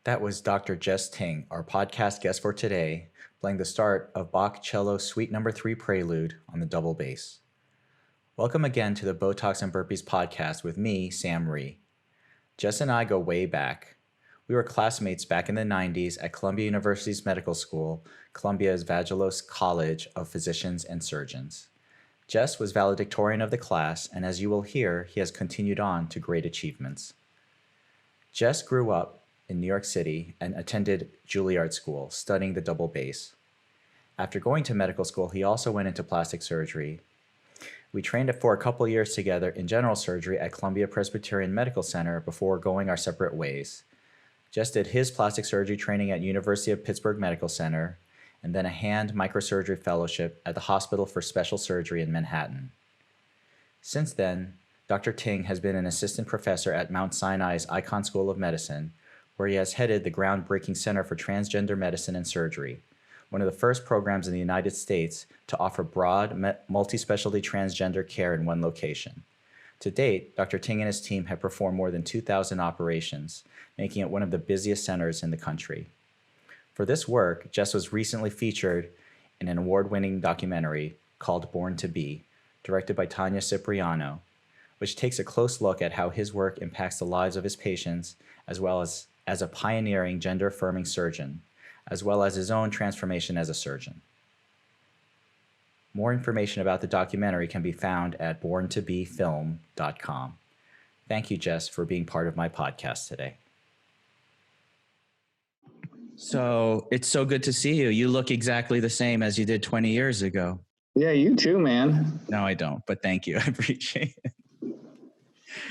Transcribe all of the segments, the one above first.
That was Dr. Jess Ting, our podcast guest for today, playing the start of Bach Cello Suite No. 3 Prelude on the double bass. Welcome again to the Botox and Burpees podcast with me, Sam Rhee. Jess and I go way back. We were classmates back in the 90s at Columbia University's medical school, Columbia's Vagelos College of Physicians and Surgeons. Jess was valedictorian of the class, and as you will hear, he has continued on to great achievements. Jess grew up in New York City and attended Juilliard School, studying the double bass. After going to medical school, he also went into plastic surgery. We trained for a couple years together in general surgery at Columbia Presbyterian Medical Center before going our separate ways. Jess did his plastic surgery training at University of Pittsburgh Medical Center, and then a hand microsurgery fellowship at the Hospital for Special Surgery in Manhattan. Since then, Dr. Ting has been an assistant professor at Mount Sinai's Icahn School of Medicine, where he has headed the groundbreaking Center for Transgender Medicine and Surgery, one of the first programs in the United States to offer broad, multi-specialty transgender care in one location. To date, Dr. Ting and his team have performed more than 2,000 operations, making it one of the busiest centers in the country. For this work, Jess was recently featured in an award-winning documentary called Born to Be, directed by Tanya Cipriano, which takes a close look at how his work impacts the lives of his patients, as well as a pioneering gender-affirming surgeon, as well as his own transformation as a surgeon. More information about the documentary can be found at borntobefilm.com. Thank you, Jess, for being part of my podcast today. So it's so good to see you. You look exactly the same as you did 20 years ago. Yeah, you too, man. No, I don't, but thank you. I appreciate it.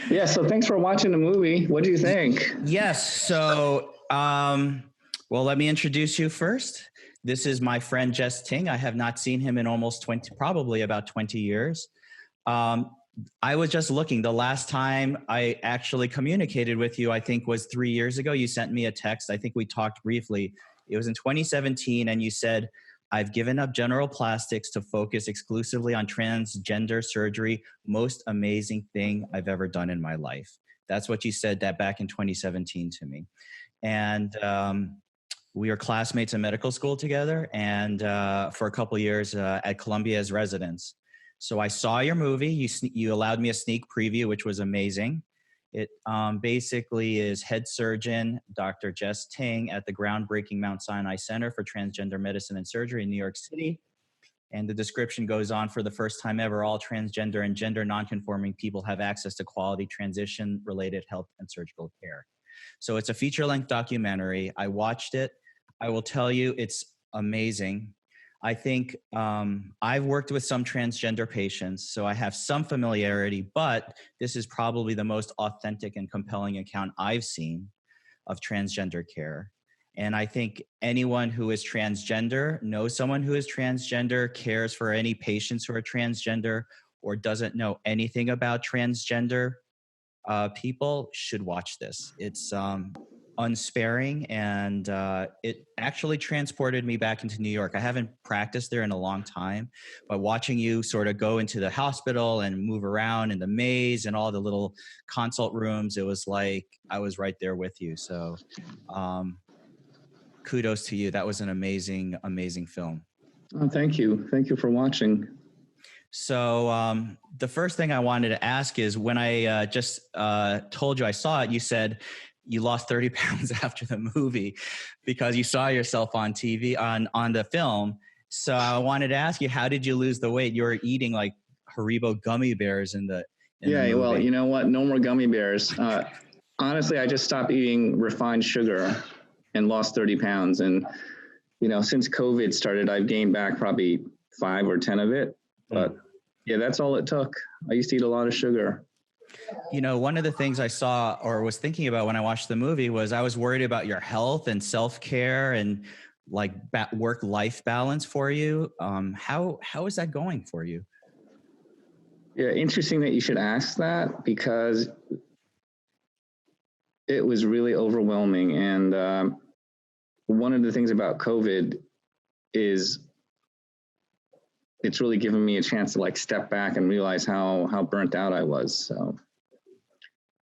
Yeah, so thanks for watching the movie. What do you think? Yes, so, well, let me introduce you first. This is my friend, Jess Ting. I have not seen him in almost probably about 20 years. I was just looking. The last time I actually communicated with you, I think was 3 years ago. You sent me a text. I think we talked briefly. It was in 2017, and you said, I've given up general plastics to focus exclusively on transgender surgery. Most amazing thing I've ever done in my life. That's what you said that back in 2017 to me. And we were classmates in medical school together, and for a couple of years at Columbia as residents. So I saw your movie. You allowed me a sneak preview, which was amazing. It basically is head surgeon Dr. Jess Ting at the groundbreaking Mount Sinai Center for Transgender Medicine and Surgery in New York City. And the description goes on: for the first time ever, all transgender and gender nonconforming people have access to quality transition-related health and surgical care. So it's a feature-length documentary. I watched it. I will tell you, it's amazing. I think I've worked with some transgender patients, so I have some familiarity, but this is probably the most authentic and compelling account I've seen of transgender care. And I think anyone who is transgender, knows someone who is transgender, cares for any patients who are transgender, or doesn't know anything about transgender people should watch this. It's unsparing, and it actually transported me back into New York. I haven't practiced there in a long time, but watching you sort of go into the hospital and move around in the maze and all the little consult rooms, it was like I was right there with you. So kudos to you. That was an amazing, amazing film. Oh, thank you. Thank you for watching. So the first thing I wanted to ask is, when I just told you I saw it, you said you lost 30 pounds after the movie because you saw yourself on TV, on the film. So I wanted to ask you, how did you lose the weight? You were eating like Haribo gummy bears in the movie. Well, you know what? No more gummy bears. Honestly, I just stopped eating refined sugar and lost 30 pounds. And, since COVID started, I've gained back probably 5 or 10 of it. But yeah, that's all it took. I used to eat a lot of sugar. One of the things I saw or was thinking about when I watched the movie was I was worried about your health and self-care and like work-life balance for you. How is that going for you? Yeah, interesting that you should ask that, because it was really overwhelming. And one of the things about COVID is it's really given me a chance to like step back and realize how burnt out I was. So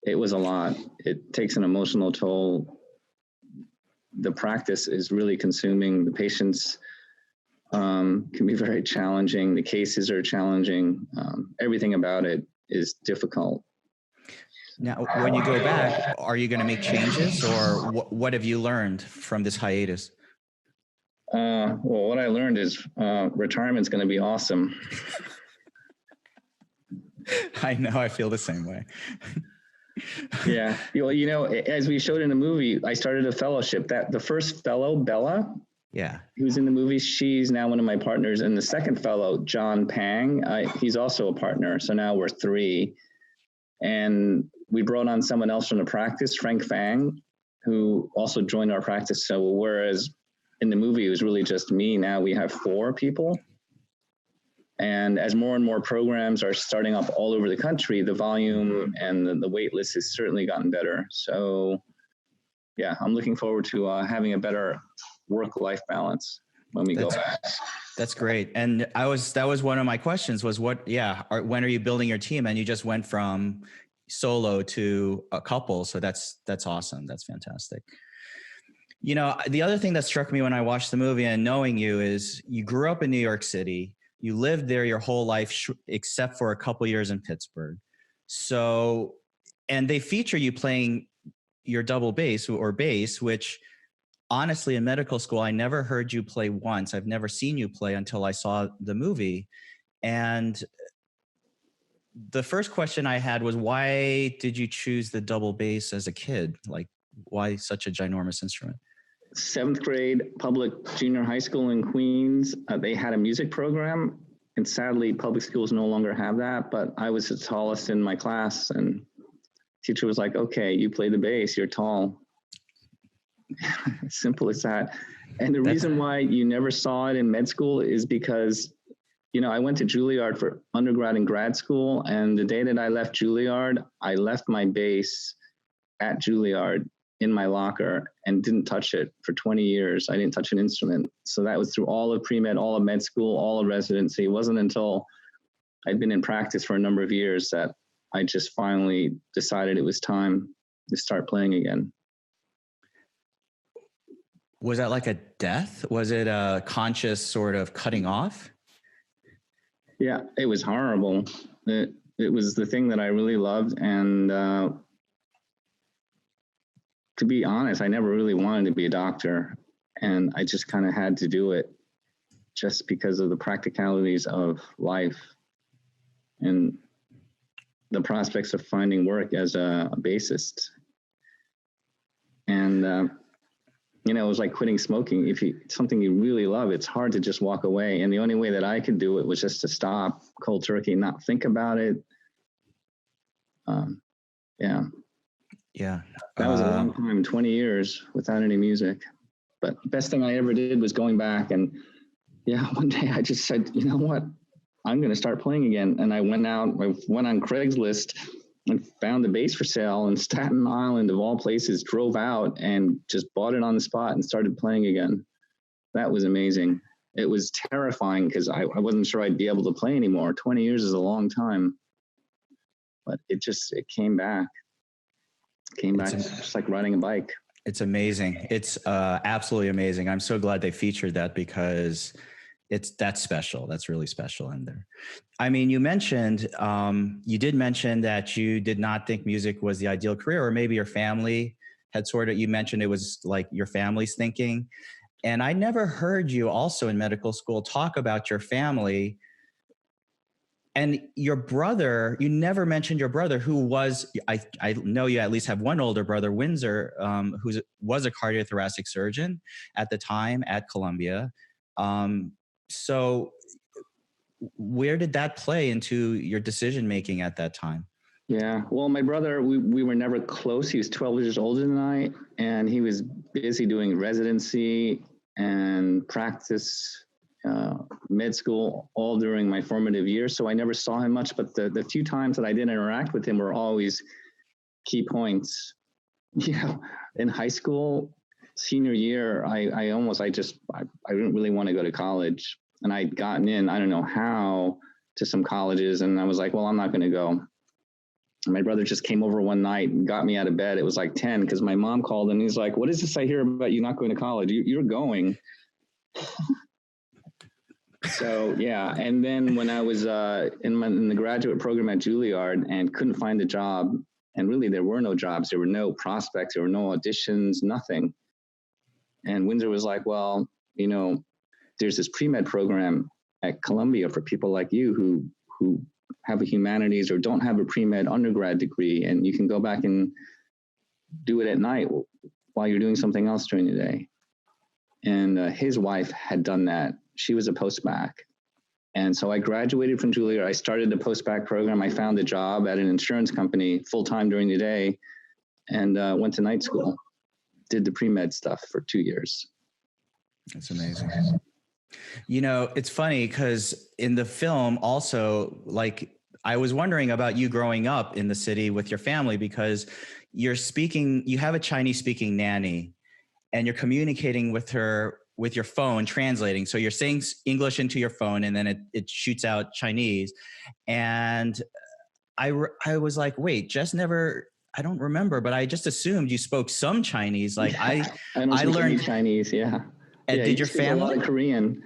it was a lot. It takes an emotional toll the practice is really consuming. The patients can be very challenging. The cases are challenging. Everything about it is difficult. Now, when you go back, are you going to make changes, or what have you learned from this hiatus? Well, what I learned is retirement's going to be awesome. I know, I feel the same way. Yeah. Well, you know, as we showed in the movie, I started a fellowship. That the first fellow, Bella, who's in the movie, she's now one of my partners. And the second fellow, John Pang, he's also a partner. So now we're 3. And we brought on someone else from the practice, Frank Fang, who also joined our practice. So whereas in the movie, it was really just me, now we have 4 people. And as more and more programs are starting up all over the country, the volume and the wait list has certainly gotten better. So yeah, I'm looking forward to having a better work-life balance when we go back. That's great. And that was one of my questions was when are you building your team? And you just went from solo to a couple. So that's awesome. That's fantastic. You know, the other thing that struck me when I watched the movie and knowing you is you grew up in New York City. You lived there your whole life, except for a couple years in Pittsburgh. So, and they feature you playing your double bass or bass, which honestly in medical school, I never heard you play once. I've never seen you play until I saw the movie. And the first question I had was, why did you choose the double bass as a kid? Like, why such a ginormous instrument? 7th grade public junior high school in Queens, they had a music program, and sadly public schools no longer have that, but I was the tallest in my class, and teacher was like, okay, you play the bass, you're tall. Simple as that. And the reason why you never saw it in med school is because, you know, I went to Juilliard for undergrad and grad school, and the day that I left Juilliard, I left my bass at Juilliard in my locker and didn't touch it for 20 years. I didn't touch an instrument. So that was through all of pre-med, all of med school, all of residency. It wasn't until I'd been in practice for a number of years that I just finally decided it was time to start playing again. Was that like a death? Was it a conscious sort of cutting off? Yeah, it was horrible. It was the thing that I really loved. And to be honest, I never really wanted to be a doctor, and I just kind of had to do it just because of the practicalities of life and the prospects of finding work as a bassist. And, you know, it was like quitting smoking. If it's something you really love, it's hard to just walk away. And the only way that I could do it was just to stop cold turkey and not think about it. Yeah. That was a long time, 20 years without any music. But best thing I ever did was going back. And yeah, one day I just said, you know what? I'm going to start playing again. And I went on Craigslist and found the bass for sale in Staten Island, of all places, drove out and just bought it on the spot and started playing again. That was amazing. It was terrifying because I wasn't sure I'd be able to play anymore. 20 years is a long time. But it came back. Just like riding a bike. It's amazing. It's absolutely amazing. I'm so glad they featured that because that's special. That's really special in there. I mean, you did mention that you did not think music was the ideal career, or maybe your family had you mentioned it was like your family's thinking. And I never heard you also in medical school talk about your family. And your brother, you never mentioned your brother, who was, I know you at least have one older brother, Windsor, who was a cardiothoracic surgeon at the time at Columbia. So where did that play into your decision-making at that time? Yeah, well, my brother, we were never close. He was 12 years older than I, and he was busy doing residency and practice, med school, all during my formative years. So I never saw him much, but the few times that I did interact with him were always key points. Yeah, in high school, senior year, I didn't really want to go to college, and I'd gotten in, I don't know how, to some colleges, and I was like, well, I'm not going to go. My brother just came over one night and got me out of bed. It was like 10 because my mom called and he's like, what is this I hear about you not going to college? You're going. So, yeah. And then when I was in the graduate program at Juilliard and couldn't find a job, and really there were no jobs, there were no prospects, there were no auditions, nothing. And Windsor was like, well, you know, there's this pre-med program at Columbia for people like you who have a humanities or don't have a pre-med undergrad degree, and you can go back and do it at night while you're doing something else during the day. And his wife had done that. She was a post-bac. And so I graduated from Juilliard. I started the post-bac program. I found a job at an insurance company full-time during the day and went to night school. Did the pre-med stuff for 2 years. That's amazing. You know, it's funny because in the film also, like, I was wondering about you growing up in the city with your family because you have a Chinese speaking nanny and you're communicating with her with your phone, translating. So you're saying English into your phone and then it shoots out Chinese. And I was like, wait, Jess never, I don't remember, but I just assumed you spoke some Chinese. Like I learned Chinese. Yeah. And yeah, did your family? A lot of Korean.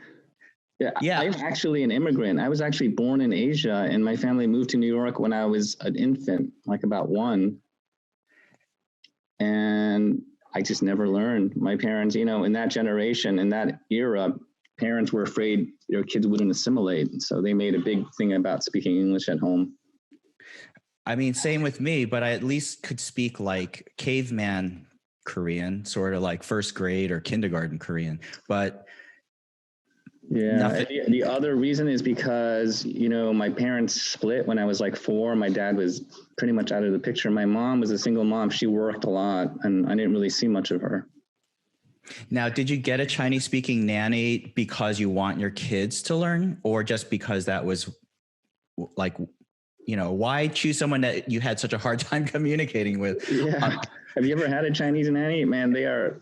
Yeah. I'm actually an immigrant. I was actually born in Asia and my family moved to New York when I was an infant, like about 1. And I just never learned. My parents, you know, in that generation, in that era, parents were afraid their kids wouldn't assimilate. So they made a big thing about speaking English at home. I mean, same with me, but I at least could speak like caveman Korean, sort of like first grade or kindergarten Korean, but yeah. The other reason is because, you know, my parents split when I was like 4. My dad was pretty much out of the picture. My mom was a single mom. She worked a lot and I didn't really see much of her. Now, did you get a Chinese speaking nanny because you want your kids to learn or just because that was like, you know, why choose someone that you had such a hard time communicating with? Yeah. Have you ever had a Chinese nanny? Man, they are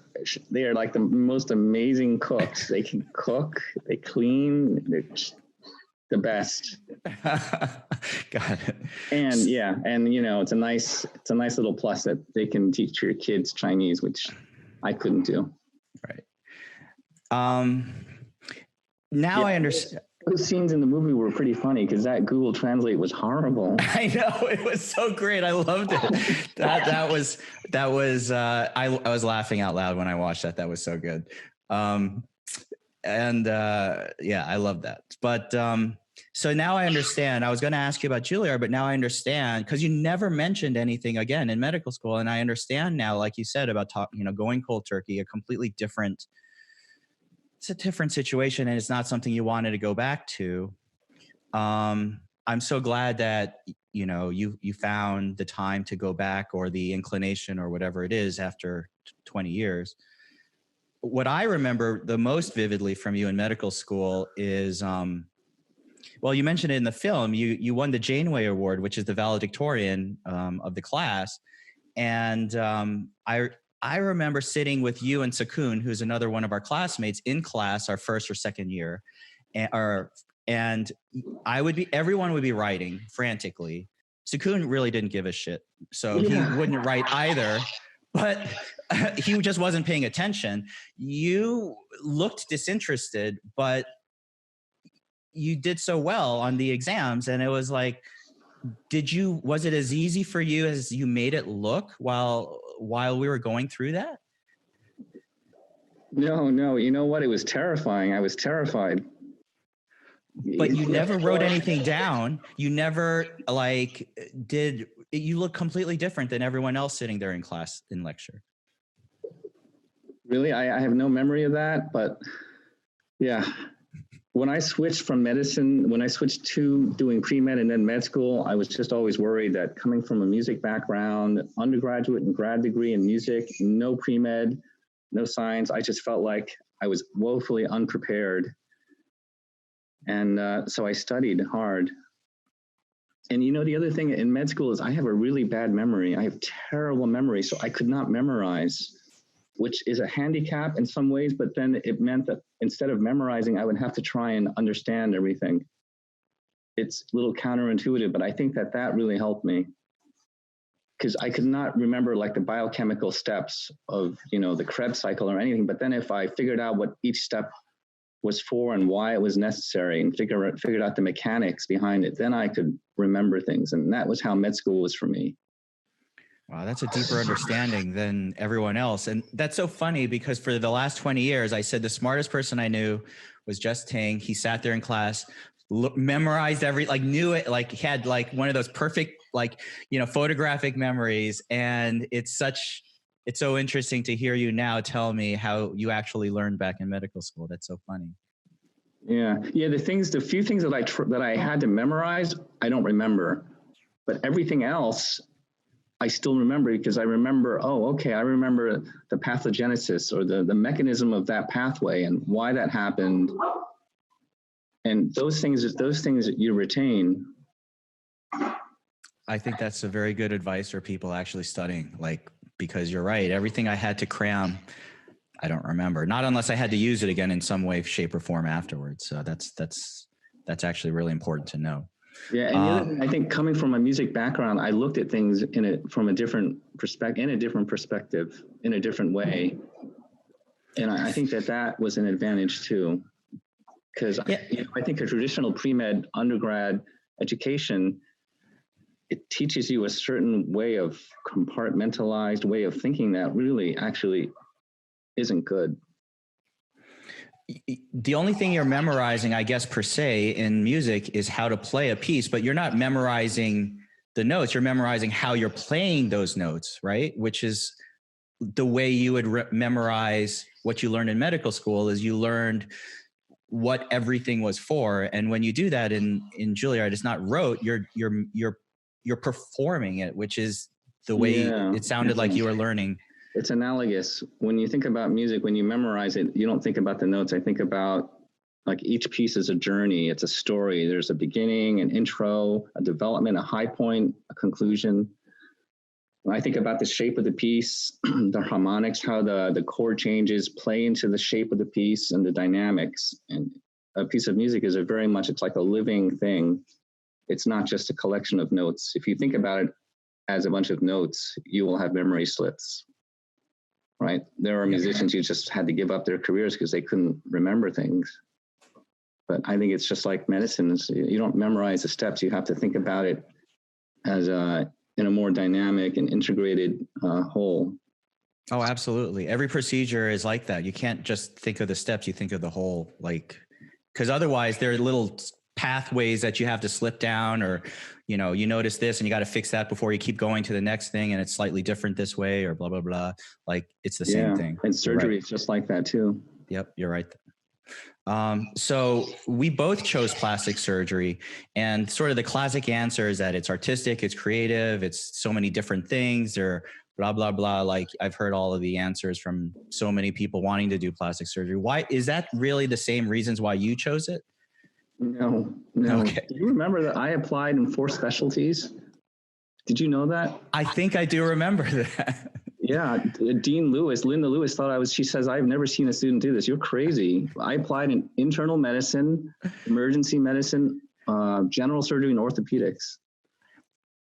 like the most amazing cooks. They can cook, they clean, they're the best. Got it. And yeah, and you know, it's a nice little plus that they can teach your kids Chinese, which I couldn't do. Right. Now I understand. Those scenes in the movie were pretty funny because that Google Translate was horrible. I know, it was so great. I loved it. That was I was laughing out loud when I watched that. That was so good. Yeah, I love that. But so now I understand. I was going to ask you about Juilliard, but now I understand because you never mentioned anything again in medical school, and I understand now, like you said, about going cold turkey, it's a different situation and it's not something you wanted to go back to. I'm so glad that, you know, you found the time to go back or the inclination or whatever it is after 20 years. What I remember the most vividly from you in medical school is, well, you mentioned it in the film, you won the Janeway Award, which is the valedictorian of the class. And I remember sitting with you and Sakun, who's another one of our classmates, in class our first or second year, and everyone would be writing frantically. Sakun really didn't give a shit, so he wouldn't write either, but he just wasn't paying attention. You looked disinterested, but you did so well on the exams, and it was like, was it as easy for you as you made it look while we were going through that? No. You know what? It was terrifying. I was terrified. But you never wrote anything down. You never you look completely different than everyone else sitting there in class in lecture. Really? I have no memory of that, but yeah. When I switched to doing pre-med and then med school, I was just always worried that coming from a music background, undergraduate and grad degree in music, no pre-med, no science, I just felt like I was woefully unprepared. And so I studied hard. And you know, the other thing in med school is I have a really bad memory. I have terrible memory, so I could not memorize, which is a handicap in some ways, but then it meant that instead of memorizing, I would have to try and understand everything. It's a little counterintuitive, but I think that really helped me. because I could not remember like the biochemical steps of, the Krebs cycle or anything. But then if I figured out what each step was for and why it was necessary and figured out the mechanics behind it, then I could remember things. And that was how med school was for me. Wow, that's a deeper understanding than everyone else. And that's so funny because for the last 20 years, I said the smartest person I knew was Jess Ting. He sat there in class, memorized knew it, like he had like one of those perfect, photographic memories. And it's so interesting to hear you now tell me how you actually learned back in medical school. That's so funny. Yeah. The few things that I had to memorize, I don't remember, but everything else I still remember, because I remember, I remember the pathogenesis or the mechanism of that pathway and why that happened. And those things that you retain. I think that's a very good advice for people actually studying, because you're right. Everything I had to cram, I don't remember. Not unless I had to use it again in some way, shape, or form afterwards. So that's actually really important to know. Yeah, and the other thing, I think coming from a music background, I looked at things from a different perspective, in a different way. And I think that was an advantage too. Because I think a traditional pre-med undergrad education, it teaches you a certain way of compartmentalized way of thinking that really actually isn't good. The only thing you're memorizing, I guess, per se in music is how to play a piece, but you're not memorizing the notes. You're memorizing how you're playing those notes, right? Which is the way you would memorize what you learned in medical school. Is you learned what everything was for. And when you do that in Juilliard, it's not rote, you're performing it, which is the way it sounded like you were learning. It's analogous. When you think about music, when you memorize it, you don't think about the notes. I think about like each piece is a journey. It's a story. There's a beginning, an intro, a development, a high point, a conclusion. When I think about the shape of the piece, the harmonics, how the chord changes play into the shape of the piece and the dynamics. And a piece of music is it's like a living thing. It's not just a collection of notes. If you think about it as a bunch of notes, you will have memory slips, right? There are musicians who just had to give up their careers because they couldn't remember things. But I think it's just like medicine. You don't memorize the steps. You have to think about it as in a more dynamic and integrated whole. Oh, absolutely. Every procedure is like that. You can't just think of the steps, you think of the whole, because otherwise there are little pathways that you have to slip down, or, you notice this and you got to fix that before you keep going to the next thing. And it's slightly different this way or blah, blah, blah. It's the same thing. And surgery is just like that too. Yep. You're right. So we both chose plastic surgery, and sort of the classic answer is that it's artistic, it's creative, it's so many different things, or blah, blah, blah. I've heard all of the answers from so many people wanting to do plastic surgery. Why is that really the same reasons why you chose it? No. Okay. Do you remember that I applied in 4 specialties? Did you know that? I think I do remember that. Yeah, Linda Lewis she says, I've never seen a student do this. You're crazy. I applied in internal medicine, emergency medicine, general surgery, and orthopedics.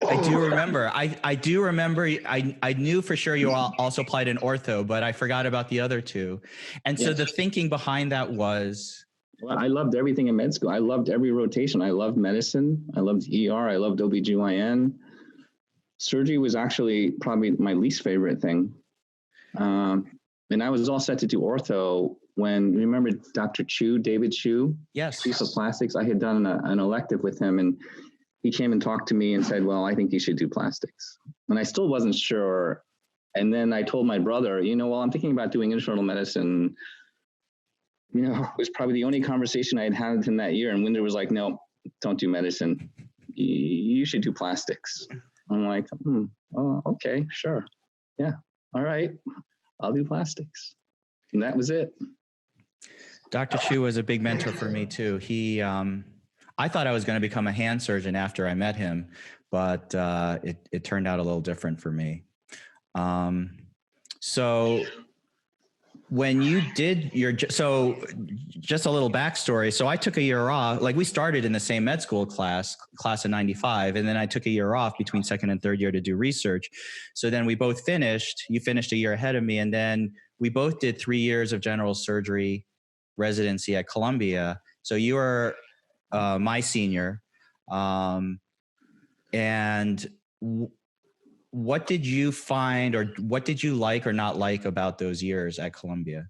I do remember. I do remember. I knew for sure you also applied in ortho, but I forgot about the other 2. And so the thinking behind that was... Well, I loved everything in med school. I loved every rotation. I loved medicine. I loved ER. I loved OBGYN. Surgery was actually probably my least favorite thing. And I was all set to do ortho when, remember Dr. David Chu? Yes. Chief of plastics. I had done an elective with him, and he came and talked to me and said, well, I think you should do plastics. And I still wasn't sure. And then I told my brother, I'm thinking about doing internal medicine. It was probably the only conversation I had had with him that year. And Winder was like, no, don't do medicine. You should do plastics. I'm like, oh, okay, sure. Yeah. All right. I'll do plastics. And that was it. Dr. Chu was a big mentor for me too. He, I thought I was going to become a hand surgeon after I met him, but it turned out a little different for me. So when you did so just a little backstory. So I took a year off, like we started in the same med school class of 95. And then I took a year off between second and third year to do research. So then we both finished, you finished a year ahead of me. And then we both did 3 years of general surgery residency at Columbia. So you were my senior. What did you find, or what did you like or not like about those years at Columbia?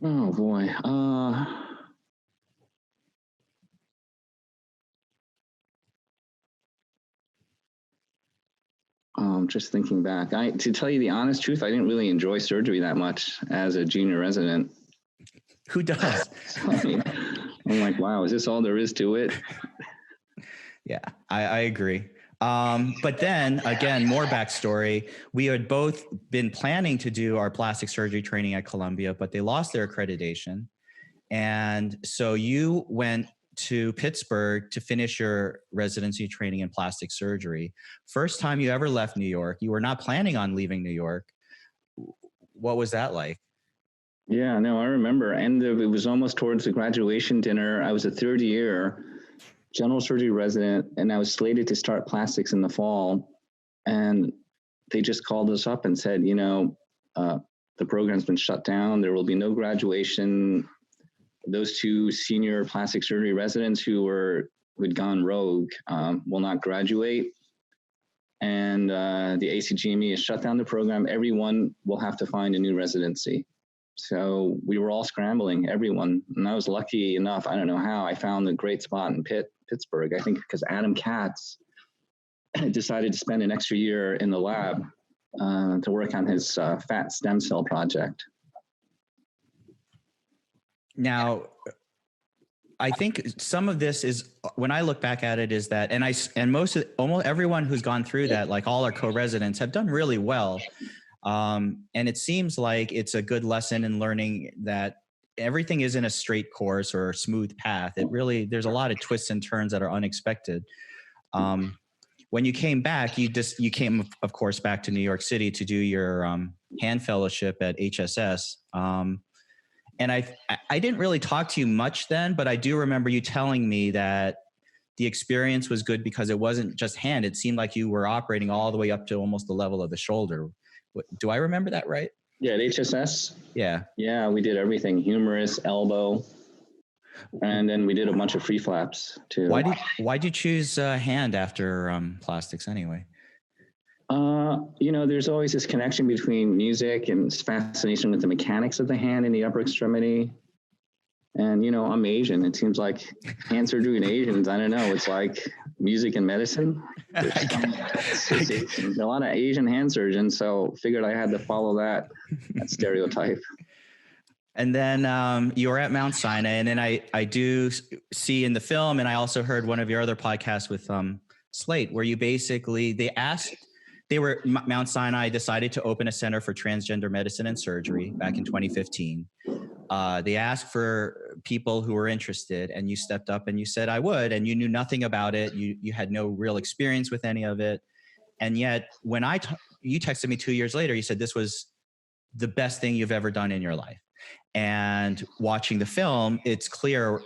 Oh boy. Just thinking back, to tell you the honest truth, I didn't really enjoy surgery that much as a junior resident. Who does? I'm like, wow, is this all there is to it? Yeah, I agree. But then again, more backstory. We had both been planning to do our plastic surgery training at Columbia, but they lost their accreditation. And so you went to Pittsburgh to finish your residency training in plastic surgery. First time you ever left New York. You were not planning on leaving New York. What was that like? Yeah, no, I remember. And it was almost towards the graduation dinner. I was a third year general surgery resident, and I was slated to start plastics in the fall. And they just called us up and said, the program's been shut down. There will be no graduation. Those two senior plastic surgery residents who'd gone rogue will not graduate. And the ACGME has shut down the program. Everyone will have to find a new residency. So we were all scrambling, everyone. And I was lucky enough, I don't know how, I found a great spot in Pittsburgh. I think because Adam Katz decided to spend an extra year in the lab to work on his fat stem cell project. Now, I think some of this is, when I look back at it, is that, and almost everyone who's gone through that, like all our co-residents, have done really well. And it seems like it's a good lesson in learning that everything isn't a straight course or a smooth path. There's a lot of twists and turns that are unexpected. When you came back, you came, of course, back to New York City to do your hand fellowship at HSS. And I didn't really talk to you much then, but I do remember you telling me that the experience was good because it wasn't just hand. It seemed like you were operating all the way up to almost the level of the shoulder. Do I remember that right? Yeah, at HSS? Yeah. Yeah, we did everything, humerus, elbow, and then we did a bunch of free flaps too. Why'd you choose hand after plastics anyway? There's always this connection between music and fascination with the mechanics of the hand in the upper extremity. And, I'm Asian. It seems like hand surgery and Asians, I don't know, it's like music and medicine. There's a lot of Asian hand surgeons, so figured I had to follow that stereotype. And then you were at Mount Sinai, and then I do see in the film, and I also heard one of your other podcasts with Slate, where you basically, Mount Sinai decided to open a center for transgender medicine and surgery back in 2015. They asked for people who were interested, and you stepped up and you said, I would, and you knew nothing about it. You had no real experience with any of it. And yet when you texted me 2 years later, you said this was the best thing you've ever done in your life. And watching the film, it's clear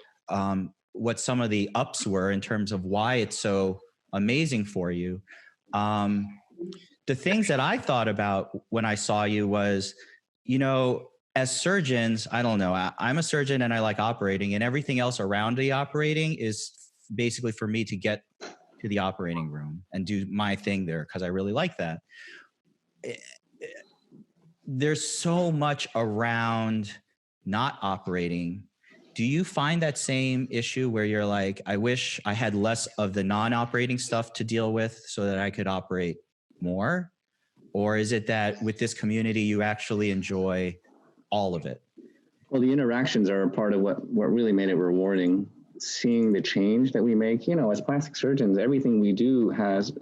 what some of the ups were in terms of why it's so amazing for you. The things that I thought about when I saw you was, as surgeons, I don't know, I'm a surgeon and I like operating, and everything else around the operating is basically for me to get to the operating room and do my thing there because I really like that. There's so much around not operating. Do you find that same issue where you're like, I wish I had less of the non-operating stuff to deal with so that I could operate more? Or is it that with this community, you actually enjoy all of it? Well, the interactions are a part of what really made it rewarding. Seeing the change that we make, as plastic surgeons, everything we do has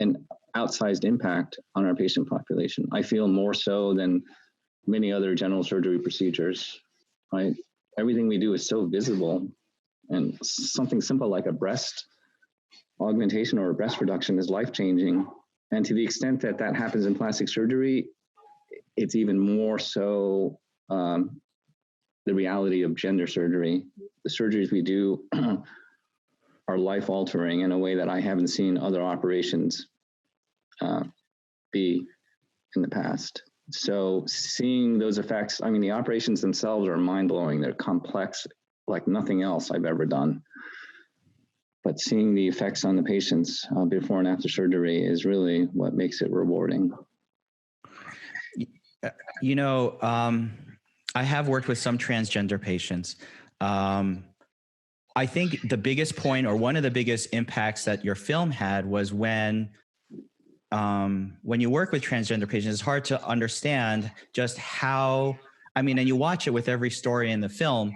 an outsized impact on our patient population. I feel more so than many other general surgery procedures, right? Everything we do is so visible, and something simple like a breast augmentation or a breast reduction is life-changing. And to the extent that happens in plastic surgery, it's even more so the reality of gender surgery. The surgeries we do are life-altering in a way that I haven't seen other operations be in the past. So seeing those effects, I mean, the operations themselves are mind-blowing. They're complex, like nothing else I've ever done. But seeing the effects on the patients before and after surgery is really what makes it rewarding. You know, I have worked with some transgender patients. I think the biggest point, or one of the biggest impacts that your film had, was when you work with transgender patients, it's hard to understand just how, I mean, and you watch it with every story in the film,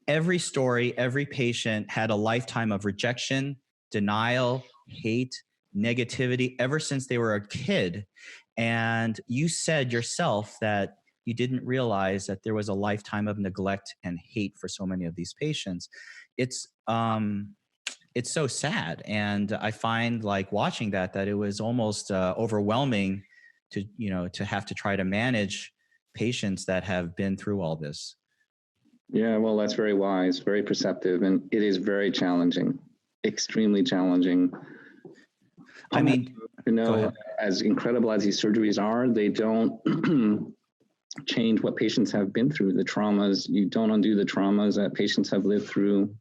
every story, every patient had a lifetime of rejection, denial, hate, negativity ever since they were a kid. And you said yourself that you didn't realize that there was a lifetime of neglect and hate for so many of these patients. It's so sad. And I find, like, watching that it was almost overwhelming to have to try to manage patients that have been through all this. Yeah, well, that's very wise, very perceptive, and it is very challenging, extremely challenging. I mean, as incredible as these surgeries are, they don't change what patients have been through, the traumas. You don't undo the traumas that patients have lived through.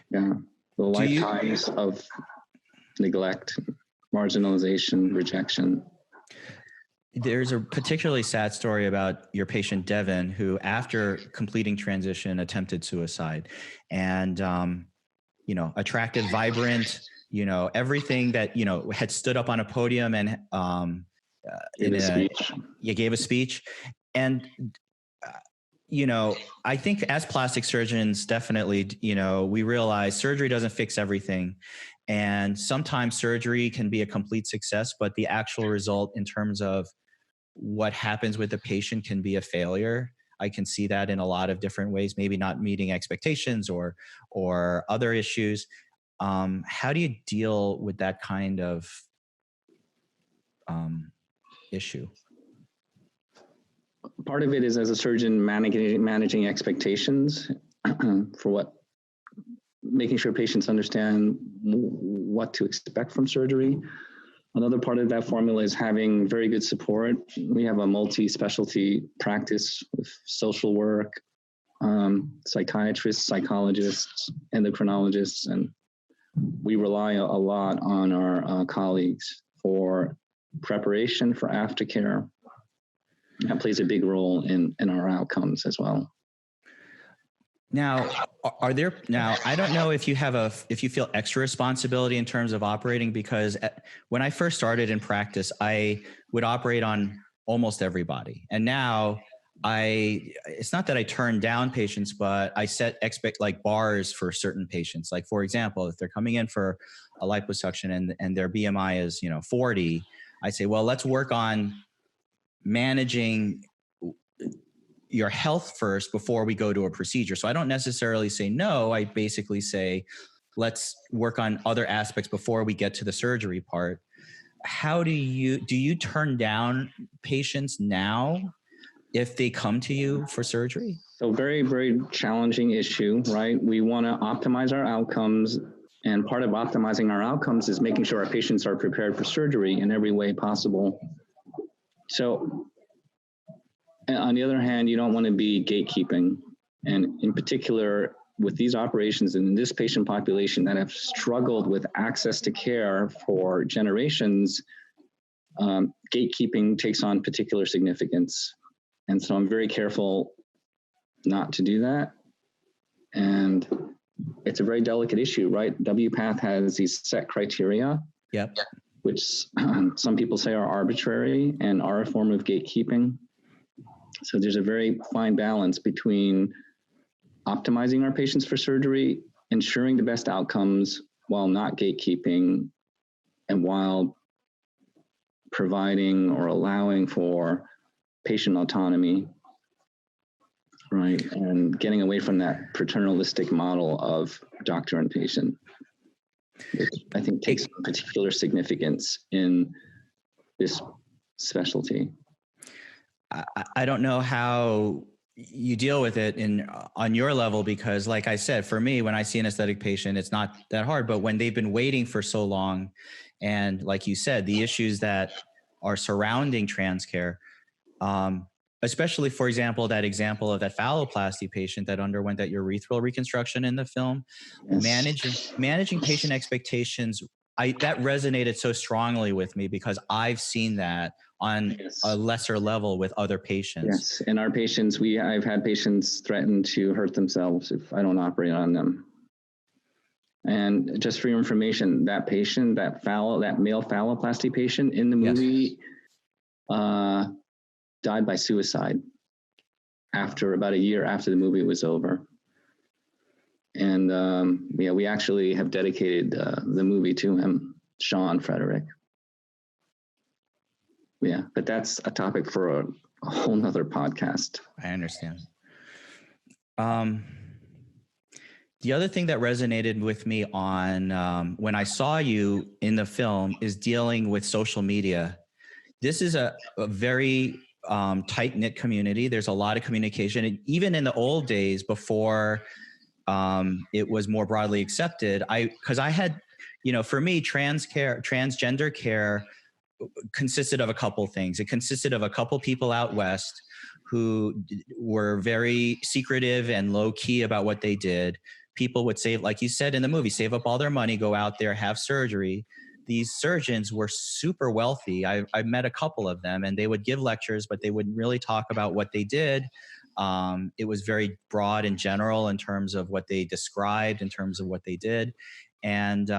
Yeah, the lifetimes of neglect, marginalization, rejection. There's a particularly sad story about your patient, Devin, who after completing transition attempted suicide. And, attractive, vibrant, everything that, had stood up on a podium and gave a speech. And, I think as plastic surgeons, definitely, we realize surgery doesn't fix everything. And sometimes surgery can be a complete success, but the actual result in terms of what happens with the patient can be a failure. I can see that in a lot of different ways, maybe not meeting expectations or other issues. How do you deal with that kind of issue? Part of it is, as a surgeon, managing expectations for making sure patients understand what to expect from surgery. Another part of that formula is having very good support. We have a multi-specialty practice with social work, psychiatrists, psychologists, endocrinologists, and we rely a lot on our colleagues for preparation for aftercare. That plays a big role in our outcomes as well. Now, I don't know if you feel extra responsibility in terms of operating, because when I first started in practice, I would operate on almost everybody. And now it's not that I turn down patients, but I set bars for certain patients. Like, for example, if they're coming in for a liposuction and their BMI is, 40, I say, well, let's work on managing your health first before we go to a procedure. So I don't necessarily say no. I basically say, let's work on other aspects before we get to the surgery part. How do you turn down patients now if they come to you for surgery? So very, very challenging issue, right? We want to optimize our outcomes. And part of optimizing our outcomes is making sure our patients are prepared for surgery in every way possible. So on the other hand, you don't want to be gatekeeping. And in particular, with these operations in this patient population that have struggled with access to care for generations, gatekeeping takes on particular significance. And so I'm very careful not to do that. And it's a very delicate issue, right? WPATH has these set criteria, which some people say are arbitrary and are a form of gatekeeping. So there's a very fine balance between optimizing our patients for surgery, ensuring the best outcomes while not gatekeeping, and while providing or allowing for patient autonomy, right? And getting away from that paternalistic model of doctor and patient, which I think takes particular significance in this specialty. I don't know how you deal with it on your level, because like I said, for me, when I see an aesthetic patient, it's not that hard, but when they've been waiting for so long, and like you said, the issues that are surrounding trans care, especially, for example, that example of that phalloplasty patient that underwent that urethral reconstruction in the film, Yes. managing patient expectations, that resonated so strongly with me because I've seen that on a lesser level with other patients. Yes, and our patients, I've had patients threaten to hurt themselves if I don't operate on them. And just for your information, that patient, that male phalloplasty patient in the movie, died by suicide after about a year after the movie was over. And we actually have dedicated the movie to him, Sean Frederick. Yeah, but that's a topic for a whole nother podcast. I understand. The other thing that resonated with me on when I saw you in the film is dealing with social media. This is a very tight-knit community. There's a lot of communication. And even in the old days before it was more broadly accepted, because I had, for me, transgender care consisted of a couple things. It consisted of a couple people out west who were very secretive and low key about what they did. People would save, like you said in the movie, save up all their money, go out there, have surgery. These surgeons were super wealthy. I met a couple of them, and they would give lectures, but they wouldn't really talk about what they did. It was very broad and general in terms of what they described, in terms of what they did. And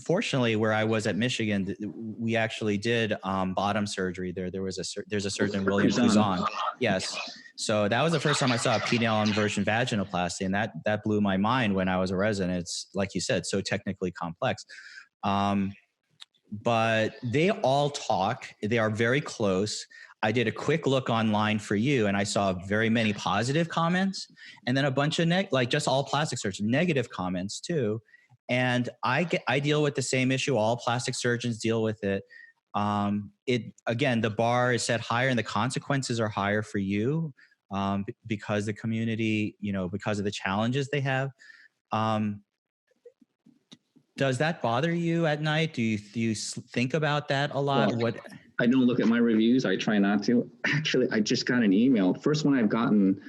fortunately, where I was at Michigan, we actually did bottom surgery there. There's a surgeon, William Kuzan. Yes. So that was the first time I saw a penile inversion vaginoplasty, and that blew my mind when I was a resident. It's, like you said, so technically complex. But they all talk. They are very close. I did a quick look online for you, and I saw very many positive comments, and then a bunch of just all plastic surgeons, negative comments too. And I deal with the same issue. All plastic surgeons deal with it. Again, the bar is set higher, and the consequences are higher for you because the community, because of the challenges they have. Does that bother you at night? Do you think about that a lot? Well, I don't look at my reviews. I try not to. Actually, I just got an email. First one I've gotten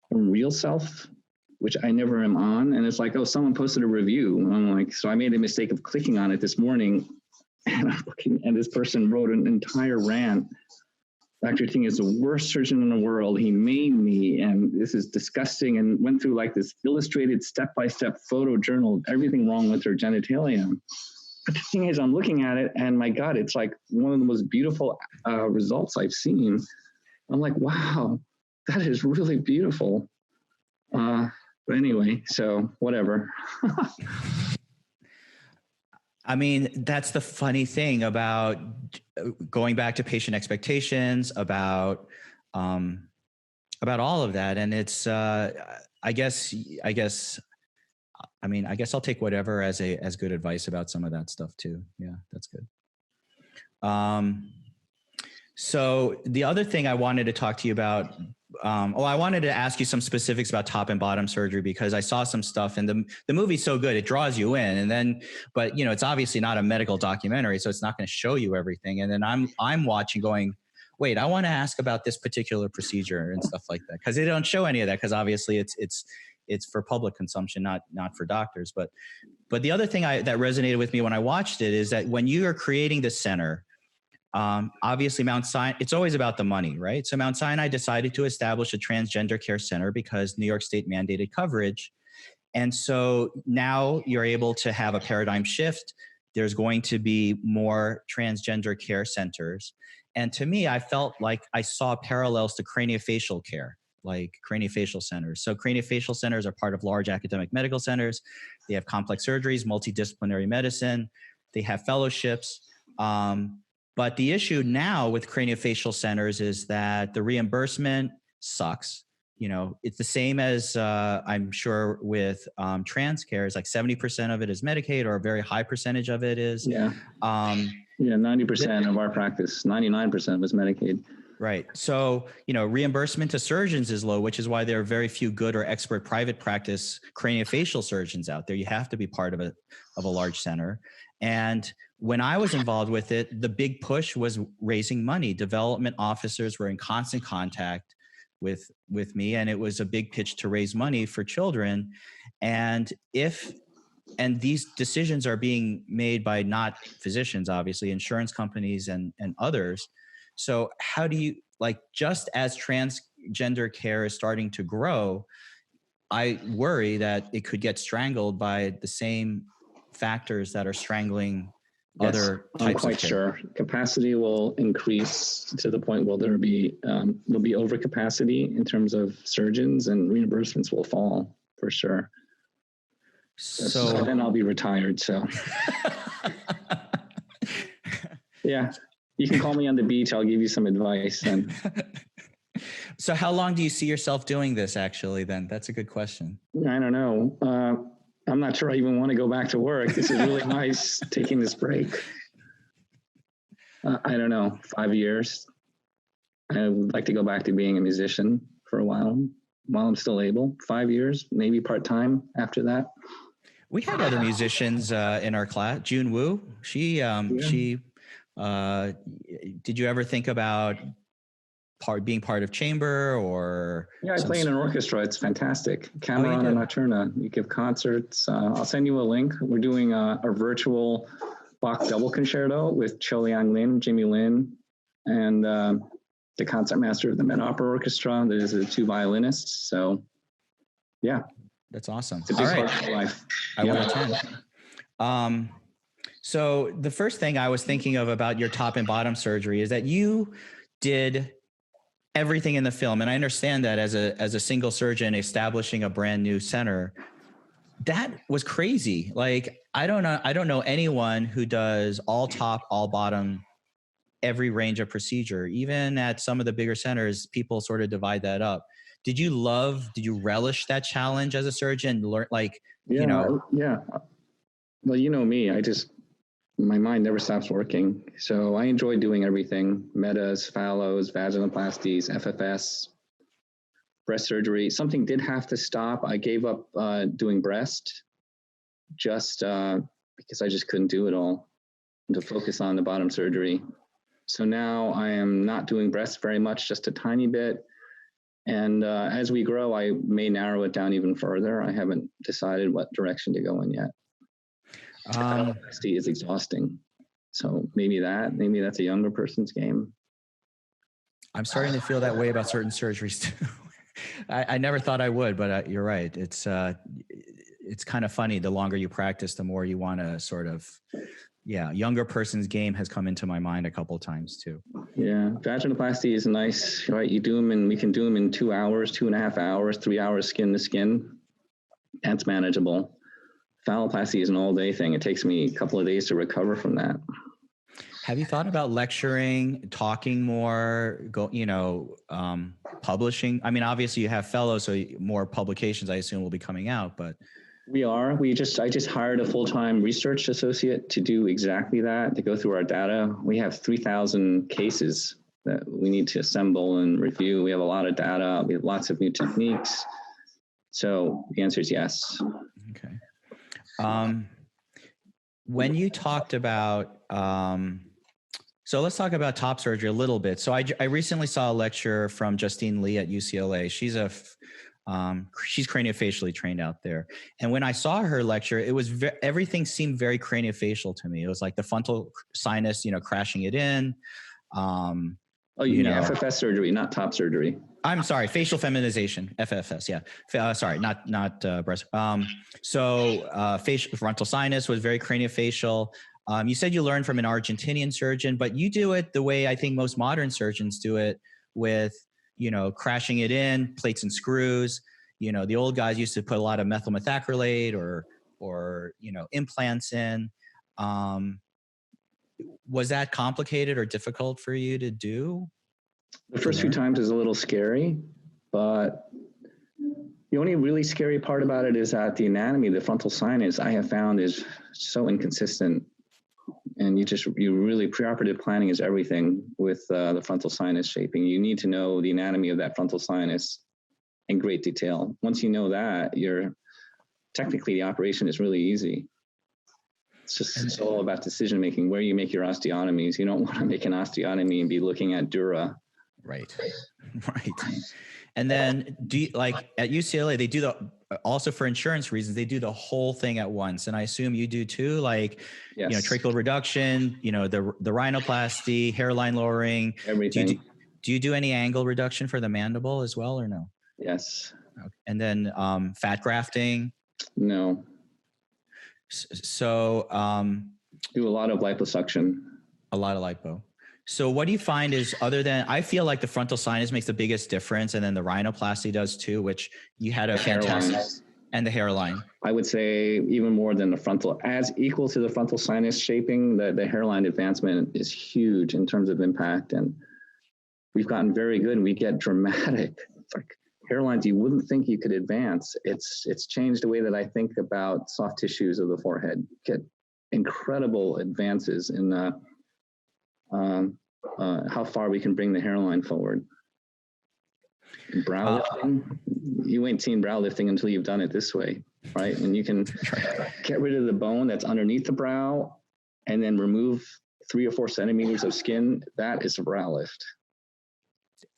from Real Self, which I never am on. And it's like, oh, someone posted a review. And I'm like, so I made a mistake of clicking on it this morning. And I'm looking, and this person wrote an entire rant. Dr. Ting is the worst surgeon in the world. He maimed me, and this is disgusting, and went through like this illustrated step-by-step photo journal of everything wrong with her genitalia. But the thing is, I'm looking at it, and my God, it's like one of the most beautiful results I've seen. I'm like, wow, that is really beautiful. But anyway, so whatever. I mean, that's the funny thing about going back to patient expectations, about all of that. And it's, I guess I'll take whatever as good advice about some of that stuff too. Yeah, that's good. So the other thing I wanted to talk to you about, I wanted to ask you some specifics about top and bottom surgery, because I saw some stuff, and the movie's so good, it draws you in, and then, but it's obviously not a medical documentary, so it's not going to show you everything. And then I'm watching going, wait, I want to ask about this particular procedure and stuff like that, because they don't show any of that, because obviously it's for public consumption, not for doctors. But the other thing that resonated with me when I watched it is that when you are creating the center, obviously Mount Sinai, it's always about the money, right? So Mount Sinai decided to establish a transgender care center because New York State mandated coverage. And so now you're able to have a paradigm shift. There's going to be more transgender care centers. And to me, I felt like I saw parallels to craniofacial care, like craniofacial centers. So craniofacial centers are part of large academic medical centers. They have complex surgeries, multidisciplinary medicine. They have fellowships. But the issue now with craniofacial centers is that the reimbursement sucks. It's the same as I'm sure with trans care. It's like 70% of it is Medicaid, or a very high percentage of it is. Yeah. 90% of our practice, 99% was Medicaid. Right. So, reimbursement to surgeons is low, which is why there are very few good or expert private practice craniofacial surgeons out there. You have to be part of a large center. And when I was involved with it, the big push was raising money. Development officers were in constant contact with me, and it was a big pitch to raise money for children. And these decisions are being made by not physicians, obviously, insurance companies and others. So how do you, just as transgender care is starting to grow, I worry that it could get strangled by the same factors that are strangling other types of care. I'm quite sure capacity will increase to the point where there'll be overcapacity in terms of surgeons, and reimbursements will fall for sure. So then I'll be retired. So yeah, you can call me on the beach. I'll give you some advice. And so how long do you see yourself doing this actually then? That's a good question. I don't know. I'm not sure I even want to go back to work. This is really nice taking this break. I don't know, 5 years. I would like to go back to being a musician for a while I'm still able. 5 years, maybe part-time after that. We had other musicians in our class. June Woo, she did you ever think about being part of chamber or? Yeah, I play in an orchestra. It's fantastic. Camerata Nocturna. You give concerts. I'll send you a link. We're doing a virtual Bach double concerto with Cho Liang Lin, Jimmy Lin, and the concertmaster of the Met Opera Orchestra. There's the 2 violinists. So, yeah. That's awesome. It's a big part of my life. I will attend. So the first thing I was thinking of about your top and bottom surgery is that you did everything in the film. And I understand that as a single surgeon establishing a brand new center, that was crazy. Like, I don't know anyone who does all top, all bottom, every range of procedure. Even at some of the bigger centers, people sort of divide that up. Did you relish that challenge as a surgeon? Yeah. Well, you know me, my mind never stops working. So I enjoy doing everything: metas, phallos, vaginoplasties, FFS, breast surgery. Something did have to stop. I gave up doing breast just because I just couldn't do it all, to focus on the bottom surgery. So now I am not doing breast very much, just a tiny bit. And as we grow, I may narrow it down even further. I haven't decided what direction to go in yet. Phalloplasty is exhausting. So maybe that's a younger person's game. I'm starting to feel that way about certain surgeries too. I never thought I would, but you're right. It's kind of funny. The longer you practice, the more you want to sort of, younger person's game has come into my mind a couple of times too. Yeah, vaginoplasty is nice, right? You do them, and we can do them in 2 hours, 2.5 hours, 3 hours skin to skin. That's manageable. Phalloplasty is an all-day thing. It takes me a couple of days to recover from that. Have you thought about lecturing, talking more, publishing? I mean, obviously you have fellows, so more publications, I assume, will be coming out, but. I just hired a full-time research associate to do exactly that, to go through our data. We have 3,000 cases that we need to assemble and review. We have a lot of data. We have lots of new techniques. So the answer is yes. Okay. When you talked about, so let's talk about top surgery a little bit. So I recently saw a lecture from Justine Lee at UCLA. She's craniofacially trained out there. And when I saw her lecture, it was everything seemed very craniofacial to me. It was like the frontal sinus, crashing it in. You mean FFS surgery, not top surgery. I'm sorry, facial feminization, FFS. Yeah, sorry, not breast. Facial frontal sinus was very craniofacial. You said you learned from an Argentinian surgeon, but you do it the way I think most modern surgeons do it, with crashing it in, plates and screws. The old guys used to put a lot of methyl methacrylate or implants in. Was that complicated or difficult for you to do? The first few times is a little scary, but the only really scary part about it is that the anatomy, the frontal sinus, I have found is so inconsistent. And you really, preoperative planning is everything with the frontal sinus shaping. You need to know the anatomy of that frontal sinus in great detail. Once you know that, technically the operation is really easy. It's all about decision making, where you make your osteotomies. You don't want to make an osteotomy and be looking at dura. Right. And then like at UCLA, they do also for insurance reasons, they do the whole thing at once. And I assume you do too, like, yes. Tracheal reduction, the rhinoplasty, hairline lowering. Everything. Do you do any angle reduction for the mandible as well, or no? Yes. Okay. And then fat grafting? No. So do a lot of liposuction. A lot of lipo. So what do you find is, other than, I feel like the frontal sinus makes the biggest difference, and then the rhinoplasty does too, which you had a fantastic, and the hairline. I would say even more than the frontal, as equal to the frontal sinus shaping, the hairline advancement is huge in terms of impact. And we've gotten very good, and we get dramatic, like hairlines you wouldn't think you could advance. It's changed the way that I think about soft tissues of the forehead. Get incredible advances in how far we can bring the hairline forward. Brow lifting, you ain't seen brow lifting until you've done it this way, right? And you can get rid of the bone that's underneath the brow and then remove 3 or 4 centimeters of skin. That is a brow lift.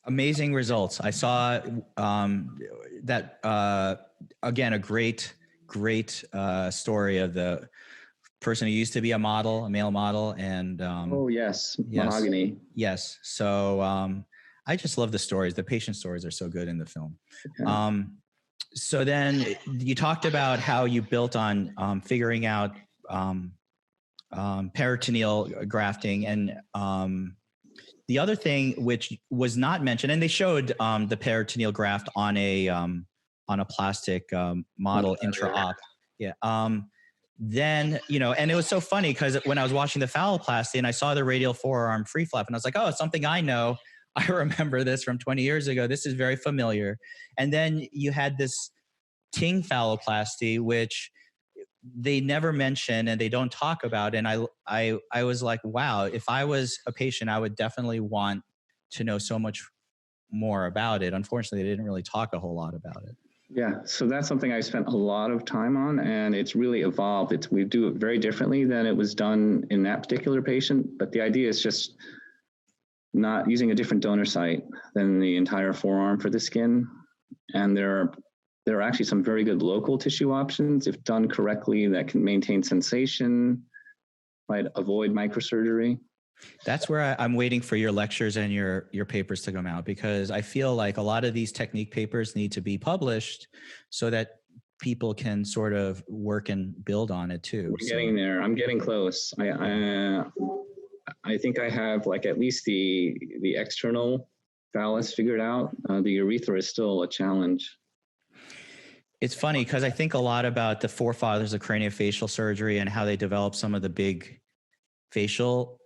Amazing results. I saw that, again, a great story of the person who used to be a male model. And yes, mahogany. Yes. So I just love the stories. The patient stories are so good in the film. Okay. So then you talked about how you built on figuring out peritoneal grafting, and the other thing which was not mentioned, and they showed the peritoneal graft on a plastic model intra-op. Yeah. Then, and it was so funny because when I was watching the Phalloplasty and I saw the radial forearm free flap, and I was like, oh, it's something I know. I remember this from 20 years ago. This is very familiar. And then you had this Ting Phalloplasty, which they never mention and they don't talk about. And I was like, wow, if I was a patient, I would definitely want to know so much more about it. Unfortunately, they didn't really talk a whole lot about it. Yeah, so that's something I spent a lot of time on, and it's really evolved. We do it very differently than it was done in that particular patient, but the idea is just not using a different donor site than the entire forearm for the skin. And there are actually some very good local tissue options, if done correctly, that can maintain sensation, might avoid microsurgery. That's where I'm waiting for your lectures and your papers to come out, because I feel like a lot of these technique papers need to be published so that people can sort of work and build on it too. We're getting there. I'm getting close. I think I have like at least the external phallus figured out. The urethra is still a challenge. It's funny because I think a lot about the forefathers of craniofacial surgery and how they developed some of the big facial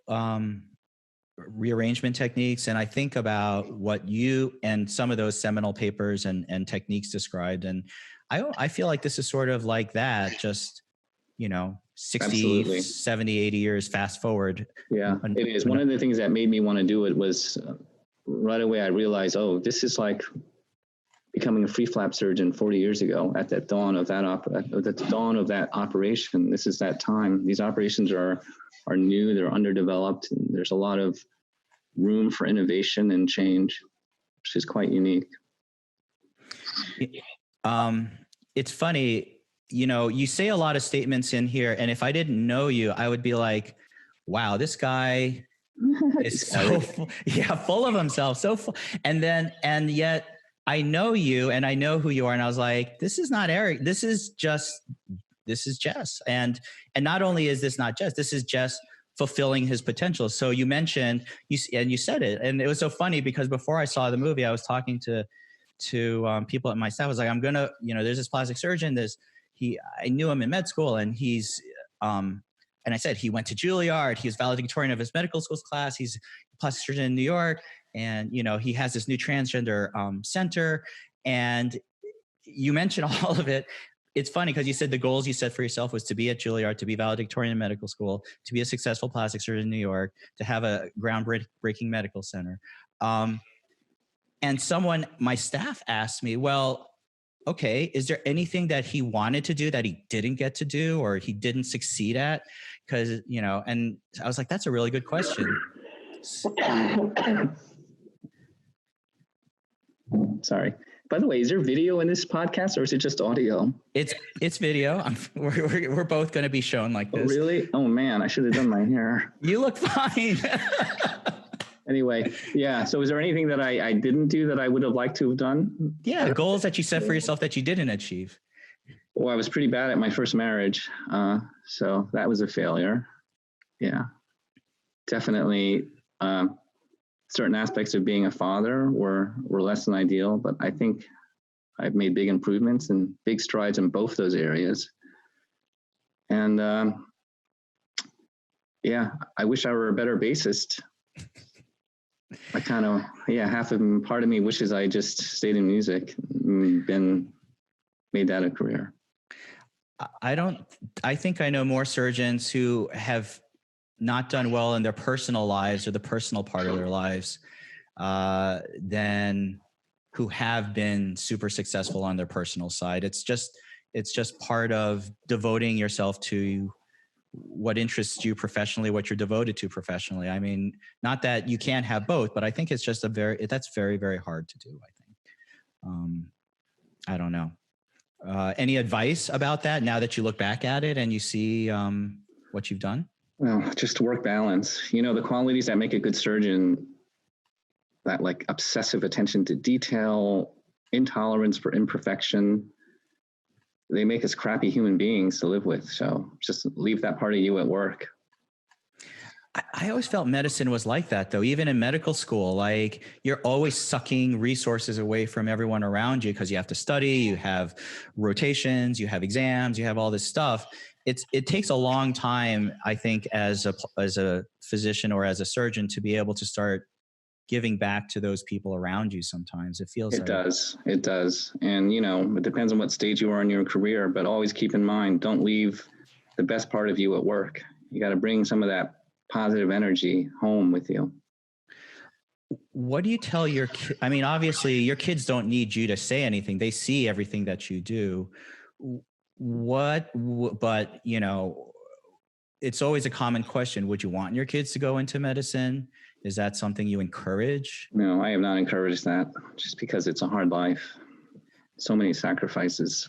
rearrangement techniques. And I think about what you and some of those seminal papers and techniques described. And I feel like this is sort of like that, just, 60, Absolutely. 70, 80 years fast forward. Yeah, it is. One of the things that made me want to do it was right away I realized, this is like becoming a free flap surgeon 40 years ago at the dawn of that operation. This is that time. These operations are new, they're underdeveloped, and there's a lot of room for innovation and change, which is quite unique. It's funny, you say a lot of statements in here, and if I didn't know you, I would be like, wow, this guy is so full of himself, so full. And yet I know you and I know who you are. And I was like, this is not Eric. This is Jess. And not only is this not Jess, this is Jess fulfilling his potential. So you mentioned, you said it, and it was so funny because before I saw the movie, I was talking to people at my staff. I was like, I'm going to, there's this plastic surgeon, I knew him in med school, and he's, and I said, he went to Juilliard. He was valedictorian of his medical school's class. He's a plastic surgeon in New York. And, he has this new transgender center. And you mentioned all of it. it's funny because you said the goals you set for yourself was to be at Juilliard, to be valedictorian in medical school, to be a successful plastic surgeon in New York, to have a groundbreaking medical center. And my staff asked me, well, okay, is there anything that he wanted to do that he didn't get to do or he didn't succeed at? Because, and I was like, that's a really good question. Sorry. By the way, is there video in this podcast or is it just audio? It's video. We're both going to be shown like this. Oh, really? Oh man, I should have done my hair. You look fine. Anyway, yeah. So is there anything that I didn't do that I would have liked to have done? Yeah, goals that you set for yourself that you didn't achieve. Well, I was pretty bad at my first marriage. So that was a failure. Yeah, definitely. Certain aspects of being a father were less than ideal, but I think I've made big improvements and big strides in both those areas. And yeah, I wish I were a better bassist. I kind of, part of me wishes I just stayed in music and made that a career. I think I know more surgeons who have not done well in their personal lives or the personal part of their lives than who have been super successful on their personal side. It's just part of devoting yourself to what interests you professionally, what you're devoted to professionally. I mean, not that you can't have both, but I think it's just that's very, very hard to do, I think. I don't know. Any advice about that now that you look back at it and you see what you've done? Well, just work balance. The qualities that make a good surgeon, that like obsessive attention to detail, intolerance for imperfection, they make us crappy human beings to live with. So just leave that part of you at work. I always felt medicine was like that, though. Even in medical school, like you're always sucking resources away from everyone around you because you have to study, you have rotations, you have exams, you have all this stuff. It takes a long time, I think, as a physician or as a surgeon to be able to start giving back to those people around you. Sometimes it feels it does. And, it depends on what stage you are in your career, but always keep in mind, don't leave the best part of you at work. You got to bring some of that positive energy home with you. What do you tell your kids? I mean, obviously your kids don't need you to say anything. They see everything that you do. But it's always a common question. Would you want your kids to go into medicine? Is that something you encourage? No, I have not encouraged that just because it's a hard life. So many sacrifices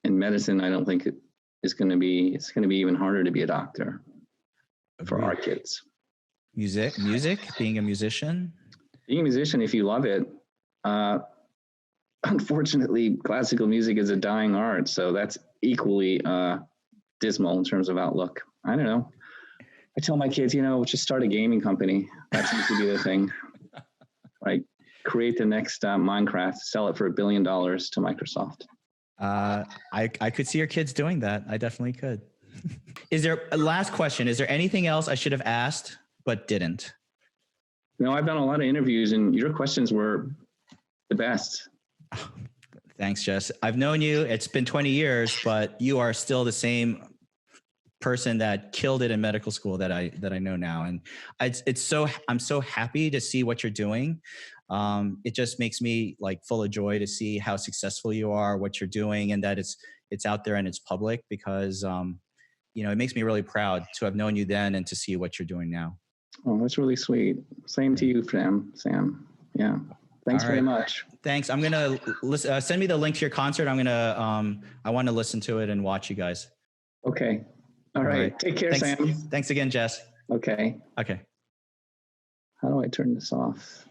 in medicine. I don't think it's going to be even harder to be a doctor for our kids. Music, being a musician, if you love it, unfortunately, classical music is a dying art. So that's equally dismal in terms of outlook. I don't know. I tell my kids, just start a gaming company. That seems to be the thing. Like create the next Minecraft, sell it for $1 billion to Microsoft. I could see your kids doing that. I definitely could. Is there a last question? Is there anything else I should have asked but didn't? No, I've done a lot of interviews and your questions were the best. Thanks, Jess. I've known you. It's been 20 years, but you are still the same person that killed it in medical school that I know now. And I'm so happy to see what you're doing. It just makes me like full of joy to see how successful you are, what you're doing, and that it's out there and it's public because, it makes me really proud to have known you then and to see what you're doing now. Oh, that's really sweet. Same to you, Sam. Yeah. Thanks very much. Thanks. I'm going to send me the link to your concert. I want to listen to it and watch you guys. Okay. All right. Take care, Thanks, Sam. Thanks again, Jess. Okay. Okay. How do I turn this off?